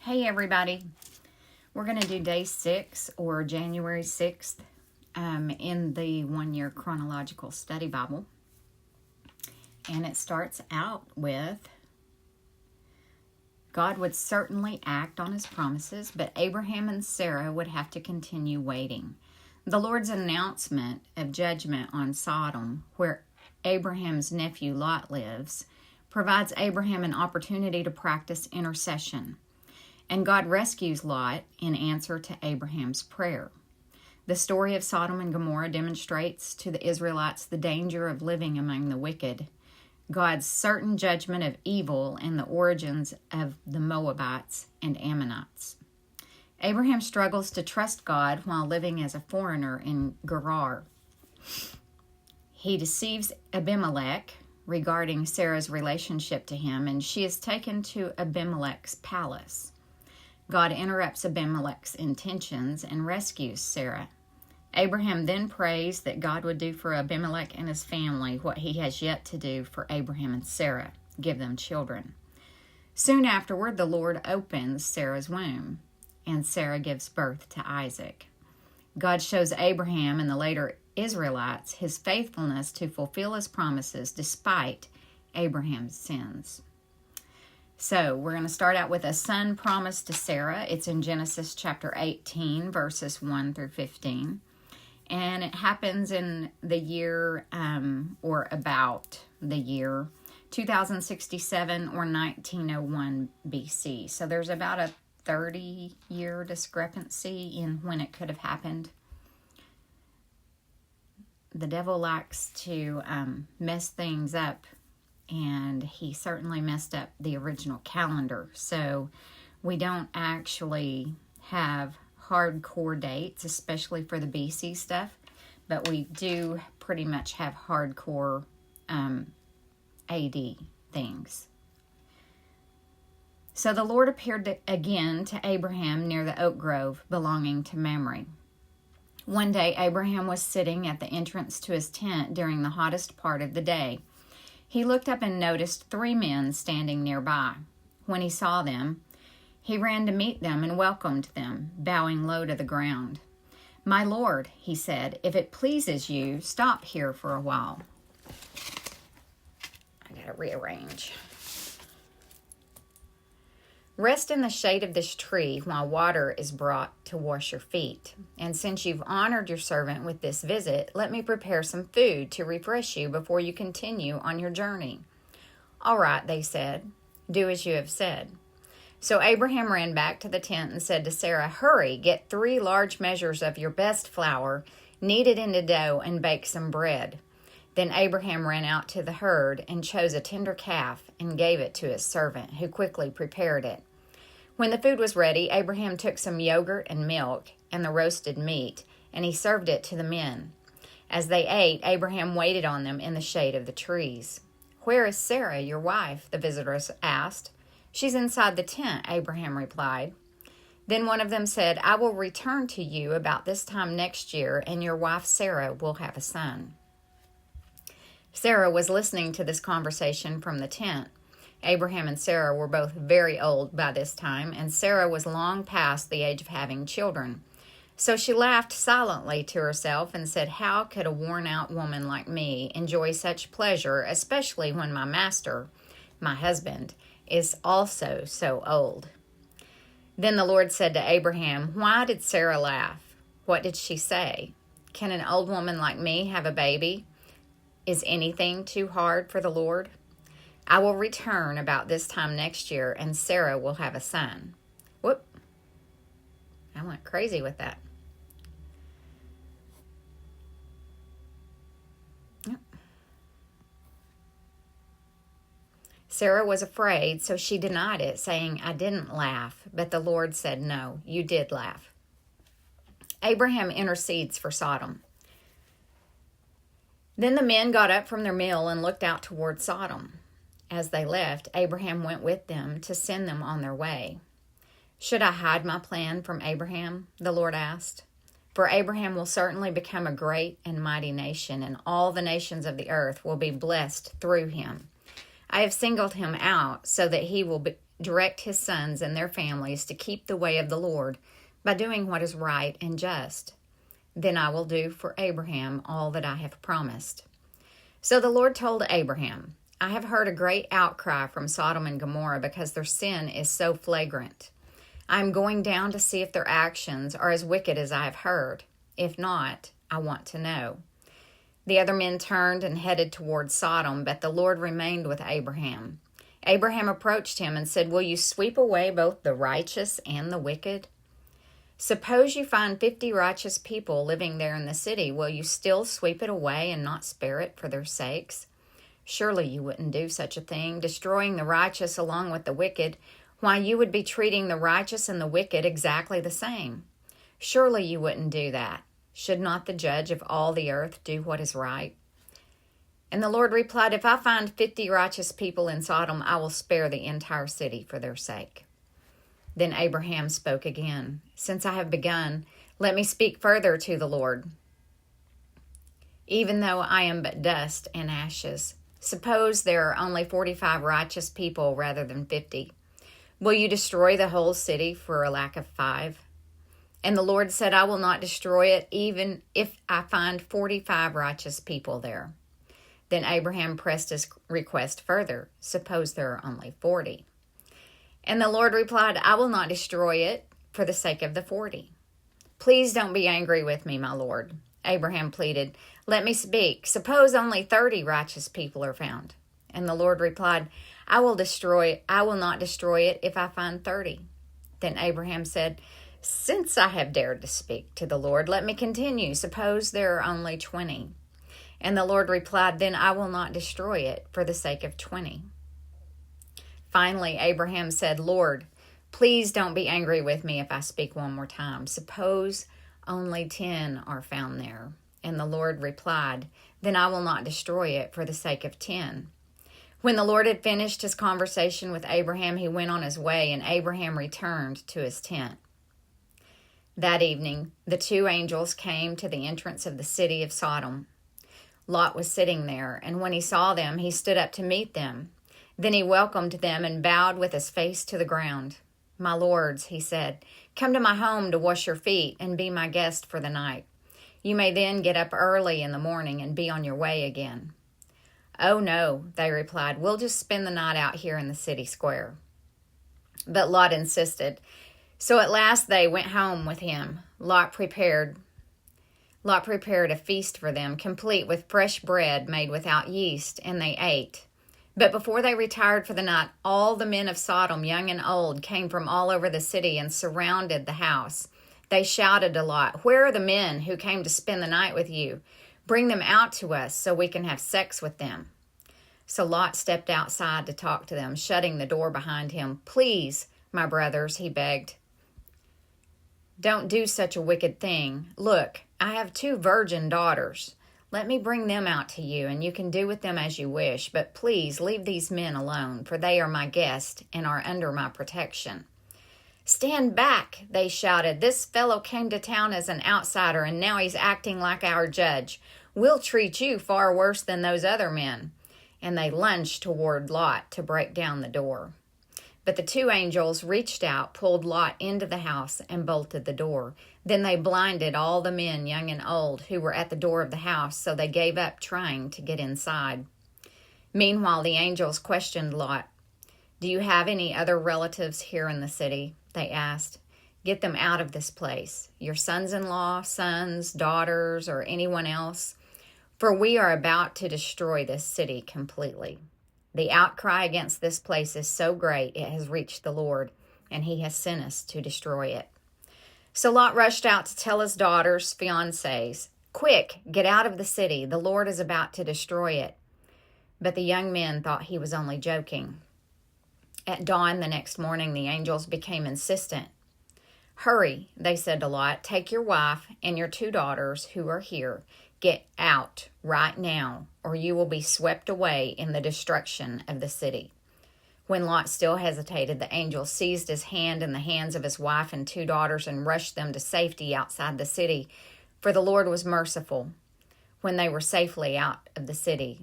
Hey everybody, we're going to do day 6 or January 6th in the One Year Chronological Study Bible. And it starts out with, God would certainly act on his promises, but Abraham and Sarah would have to continue waiting. The Lord's announcement of judgment on Sodom, where Abraham's nephew Lot lives, provides Abraham an opportunity to practice intercession. And God rescues Lot in answer to Abraham's prayer. The story of Sodom and Gomorrah demonstrates to the Israelites the danger of living among the wicked, God's certain judgment of evil, and the origins of the Moabites and Ammonites. Abraham struggles to trust God while living as a foreigner in Gerar. He deceives Abimelech regarding Sarah's relationship to him, and she is taken to Abimelech's palace. God interrupts Abimelech's intentions and rescues Sarah. Abraham then prays that God would do for Abimelech and his family what he has yet to do for Abraham and Sarah, give them children. Soon afterward, the Lord opens Sarah's womb, and Sarah gives birth to Isaac. God shows Abraham and the later Israelites his faithfulness to fulfill his promises despite Abraham's sins. So we're going to start out with a son promised to Sarah. It's in Genesis chapter 18, verses 1 through 15. And it happens in the year, or about the year, 2067 or 1901 BC. So there's about a 30-year discrepancy in when it could have happened. The devil likes to mess things up. And he certainly messed up the original calendar. So we don't actually have hardcore dates, especially for the BC stuff. But we do pretty much have hardcore AD things. So the Lord appeared again to Abraham near the oak grove belonging to Mamre. One day Abraham was sitting at the entrance to his tent during the hottest part of the day. He looked up and noticed 3 men standing nearby. When he saw them, he ran to meet them and welcomed them, bowing low to the ground. "My lord," he said, "if it pleases you, stop here for a while." I gotta rearrange. "Rest in the shade of this tree while water is brought to wash your feet. And since you've honored your servant with this visit, let me prepare some food to refresh you before you continue on your journey." "All right," they said. "Do as you have said." So Abraham ran back to the tent and said to Sarah, "Hurry, get 3 large measures of your best flour, knead it into dough, and bake some bread." Then Abraham ran out to the herd and chose a tender calf and gave it to his servant, who quickly prepared it. When the food was ready, Abraham took some yogurt and milk and the roasted meat, and he served it to the men. As they ate, Abraham waited on them in the shade of the trees. "Where is Sarah, your wife?" the visitors asked. "She's inside the tent," Abraham replied. Then one of them said, "I will return to you about this time next year, and your wife Sarah will have a son." Sarah was listening to this conversation from the tent. Abraham and Sarah were both very old by this time, and Sarah was long past the age of having children. So she laughed silently to herself and said, "How could a worn-out woman like me enjoy such pleasure, especially when my master, my husband, is also so old?" Then the Lord said to Abraham, "Why did Sarah laugh? What did she say? Can an old woman like me have a baby? Is anything too hard for the Lord? I will return about this time next year, and Sarah will have a son." Whoop. I went crazy with that. Yep. Sarah was afraid, so she denied it, saying, "I didn't laugh." But the Lord said, "No, you did laugh." Abraham intercedes for Sodom. Then the men got up from their meal and looked out toward Sodom. As they left, Abraham went with them to send them on their way. "Should I hide my plan from Abraham?" the Lord asked. "For Abraham will certainly become a great and mighty nation, and all the nations of the earth will be blessed through him. I have singled him out so that he will direct his sons and their families to keep the way of the Lord by doing what is right and just. Then I will do for Abraham all that I have promised." So the Lord told Abraham, "I have heard a great outcry from Sodom and Gomorrah because their sin is so flagrant. I am going down to see if their actions are as wicked as I have heard. If not, I want to know." The other men turned and headed toward Sodom, but the Lord remained with Abraham. Abraham approached him and said, "Will you sweep away both the righteous and the wicked? Suppose you find 50 righteous people living there in the city. Will you still sweep it away and not spare it for their sakes? Surely you wouldn't do such a thing, destroying the righteous along with the wicked. Why, you would be treating the righteous and the wicked exactly the same. Surely you wouldn't do that. Should not the judge of all the earth do what is right?" And the Lord replied, "If I find 50 righteous people in Sodom, I will spare the entire city for their sake." Then Abraham spoke again, "Since I have begun, let me speak further to the Lord. Even though I am but dust and ashes, suppose there are only 45 righteous people rather than 50. Will you destroy the whole city for a lack of 5? And the Lord said, "I will not destroy it, even if I find 45 righteous people there." Then Abraham pressed his request further. "Suppose there are only 40. And the Lord replied, "I will not destroy it for the sake of the 40. Please don't be angry with me, my Lord." Abraham pleaded, "Let me speak. Suppose only 30 righteous people are found." And the Lord replied, I will not destroy it if I find 30. Then Abraham said, "Since I have dared to speak to the Lord, let me continue. Suppose there are only 20. And the Lord replied, "Then I will not destroy it for the sake of 20. Finally, Abraham said, "Lord, please don't be angry with me if I speak one more time. Suppose only 10 are found there." And the Lord replied, "Then I will not destroy it for the sake of 10. When the Lord had finished his conversation with Abraham, he went on his way, and Abraham returned to his tent. That evening, the 2 angels came to the entrance of the city of Sodom. Lot was sitting there, and when he saw them, he stood up to meet them. Then he welcomed them and bowed with his face to the ground. "My lords," he said, "come to my home to wash your feet and be my guest for the night. You may then get up early in the morning and be on your way again." "Oh, no," they replied, "we'll just spend the night out here in the city square." But Lot insisted. So at last they went home with him. Lot prepared a feast for them, complete with fresh bread made without yeast, and they ate. But before they retired for the night, all the men of Sodom, young and old, came from all over the city and surrounded the house. They shouted to Lot, "Where are the men who came to spend the night with you? Bring them out to us so we can have sex with them." So Lot stepped outside to talk to them, shutting the door behind him. "Please, my brothers," he begged, "don't do such a wicked thing. Look, I have 2 virgin daughters. Let me bring them out to you, and you can do with them as you wish. But please leave these men alone, for they are my guests and are under my protection." "Stand back," they shouted. "This fellow came to town as an outsider, and now he's acting like our judge. We'll treat you far worse than those other men." And they lunged toward Lot to break down the door. But the 2 angels reached out, pulled Lot into the house, and bolted the door. Then they blinded all the men, young and old, who were at the door of the house, so they gave up trying to get inside. Meanwhile, the angels questioned Lot. "Do you have any other relatives here in the city?" they asked. "Get them out of this place, your sons-in-law, sons, daughters, or anyone else, for we are about to destroy this city completely. The outcry against this place is so great it has reached the Lord, and he has sent us to destroy it." So Lot rushed out to tell his daughters' fiancés, "Quick, get out of the city. The Lord is about to destroy it." But the young men thought he was only joking. At dawn the next morning, the angels became insistent. "Hurry," they said to Lot, "take your wife and your 2 daughters who are here. Get out right now, or you will be swept away in the destruction of the city." When Lot still hesitated, the angel seized his hand and the hands of his wife and 2 daughters and rushed them to safety outside the city, for the Lord was merciful. When they were safely out of the city,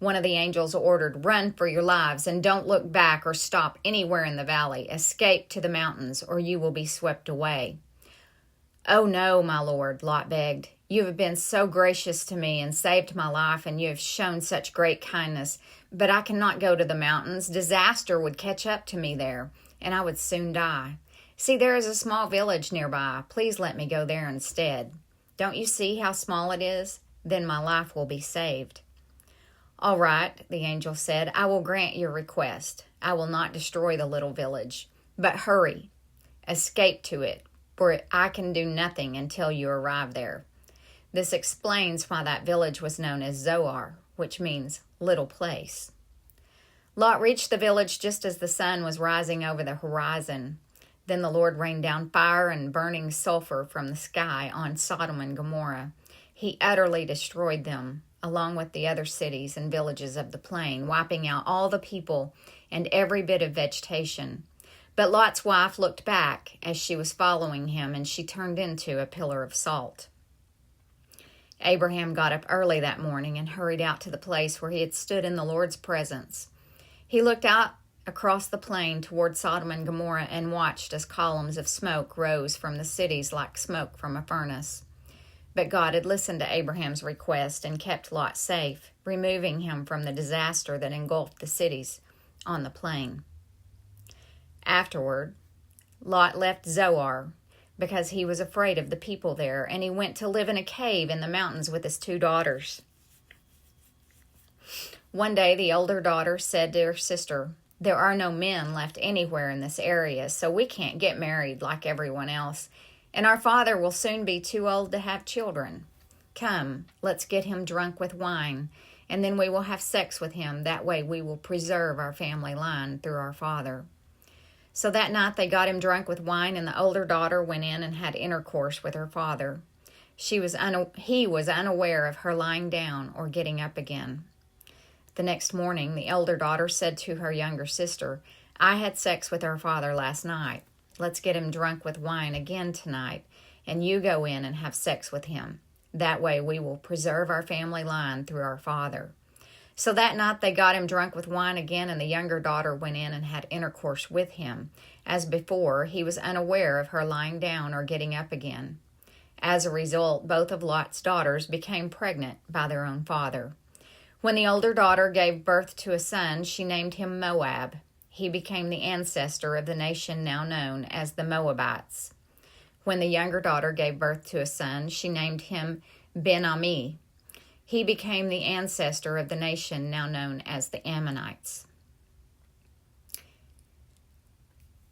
One of the angels ordered, "Run for your lives and don't look back or stop anywhere in the valley. Escape to the mountains or you will be swept away." "Oh no, my lord," Lot begged. "You have been so gracious to me and saved my life, and you have shown such great kindness. But I cannot go to the mountains. Disaster would catch up to me there, and I would soon die. See, there is a small village nearby. Please let me go there instead. Don't you see how small it is? Then my life will be saved." "All right," the angel said, "I will grant your request. I will not destroy the little village. But hurry, escape to it, for I can do nothing until you arrive there." This explains why that village was known as Zoar, which means little place. Lot reached the village just as the sun was rising over the horizon. Then the Lord rained down fire and burning sulfur from the sky on Sodom and Gomorrah. He utterly destroyed them, along with the other cities and villages of the plain, wiping out all the people and every bit of vegetation. But Lot's wife looked back as she was following him, and she turned into a pillar of salt. Abraham got up early that morning and hurried out to the place where he had stood in the Lord's presence. He looked out across the plain toward Sodom and Gomorrah and watched as columns of smoke rose from the cities like smoke from a furnace. But God had listened to Abraham's request and kept Lot safe, removing him from the disaster that engulfed the cities on the plain. Afterward, Lot left Zoar because he was afraid of the people there, and he went to live in a cave in the mountains with his 2 daughters. One day, the older daughter said to her sister, "There are no men left anywhere in this area, so we can't get married like everyone else, and our father will soon be too old to have children. Come, let's get him drunk with wine, and then we will have sex with him. That way we will preserve our family line through our father." So that night they got him drunk with wine, and the older daughter went in and had intercourse with her father. He was unaware of her lying down or getting up again. The next morning, the elder daughter said to her younger sister, "I had sex with our father last night. Let's get him drunk with wine again tonight, and you go in and have sex with him. That way we will preserve our family line through our father." So that night they got him drunk with wine again, and the younger daughter went in and had intercourse with him. As before, he was unaware of her lying down or getting up again. As a result, both of Lot's daughters became pregnant by their own father. When the older daughter gave birth to a son, she named him Moab. He became the ancestor of the nation now known as the Moabites. When the younger daughter gave birth to a son, she named him Ben-Ami. He became the ancestor of the nation now known as the Ammonites.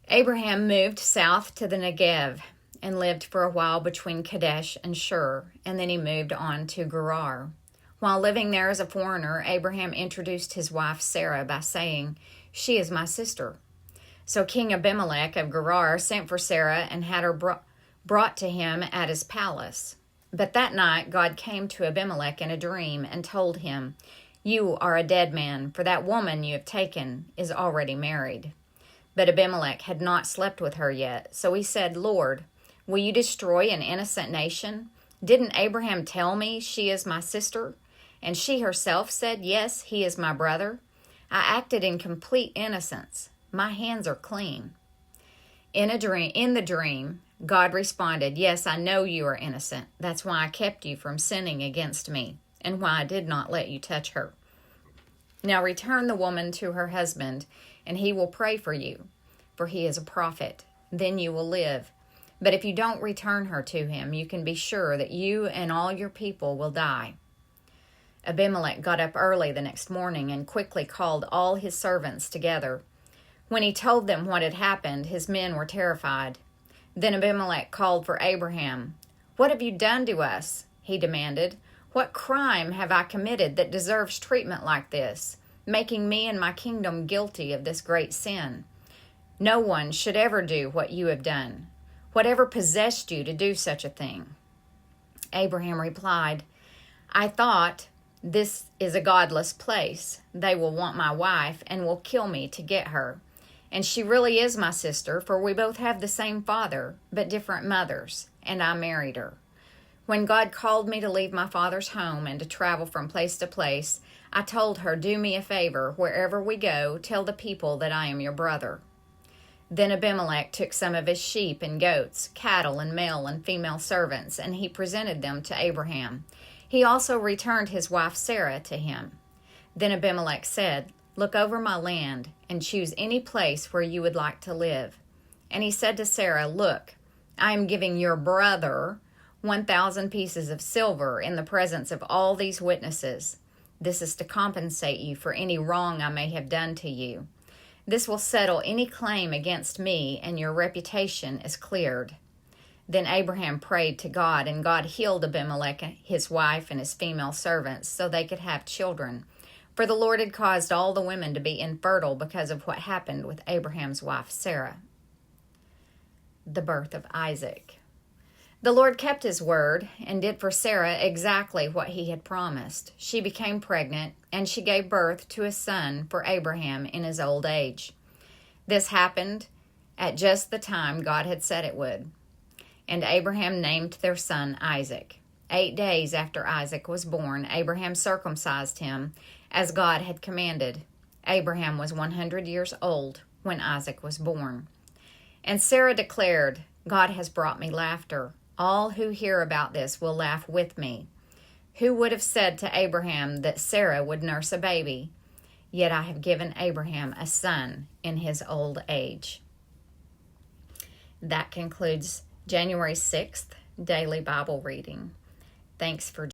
Abraham moved south to the Negev and lived for a while between Kadesh and Shur, and then he moved on to Gerar. While living there as a foreigner, Abraham introduced his wife Sarah by saying, "She is my sister." So King Abimelech of Gerar sent for Sarah and had her brought to him at his palace. But that night God came to Abimelech in a dream and told him, "You are a dead man, for that woman you have taken is already married." But Abimelech had not slept with her yet, so he said, "Lord, will you destroy an innocent nation? Didn't Abraham tell me she is my sister? And she herself said, 'Yes, he is my brother.' I acted in complete innocence. My hands are clean." In the dream, God responded, "Yes, I know you are innocent. That's why I kept you from sinning against me, and why I did not let you touch her. Now return the woman to her husband, and he will pray for you, for he is a prophet. Then you will live. But if you don't return her to him, you can be sure that you and all your people will die." Abimelech got up early the next morning and quickly called all his servants together. When he told them what had happened, his men were terrified. Then Abimelech called for Abraham. "What have you done to us?" he demanded. "What crime have I committed that deserves treatment like this, making me and my kingdom guilty of this great sin? No one should ever do what you have done. Whatever possessed you to do such a thing?" Abraham replied, "I thought, this is a godless place. They will want my wife and will kill me to get her. And she really is my sister, for we both have the same father, but different mothers, and I married her. When God called me to leave my father's home and to travel from place to place, I told her, "Do me a favor. Wherever we go, tell the people that I am your brother." Then Abimelech took some of his sheep and goats, cattle and male and female servants, and he presented them to Abraham. He also returned his wife Sarah to him. Then Abimelech said, "Look over my land and choose any place where you would like to live." And he said to Sarah, "Look, I am giving your brother 1,000 pieces of silver in the presence of all these witnesses. This is to compensate you for any wrong I may have done to you. This will settle any claim against me, and your reputation is cleared." Then Abraham prayed to God, and God healed Abimelech, his wife, and his female servants, so they could have children. For the Lord had caused all the women to be infertile because of what happened with Abraham's wife Sarah. The birth of Isaac. The Lord kept his word and did for Sarah exactly what he had promised. She became pregnant, and she gave birth to a son for Abraham in his old age. This happened at just the time God had said it would. And Abraham named their son Isaac. 8 days after Isaac was born, Abraham circumcised him as God had commanded. Abraham was 100 years old when Isaac was born. And Sarah declared, "God has brought me laughter. All who hear about this will laugh with me. Who would have said to Abraham that Sarah would nurse a baby? Yet I have given Abraham a son in his old age." That concludes January 6th Daily Bible Reading. Thanks for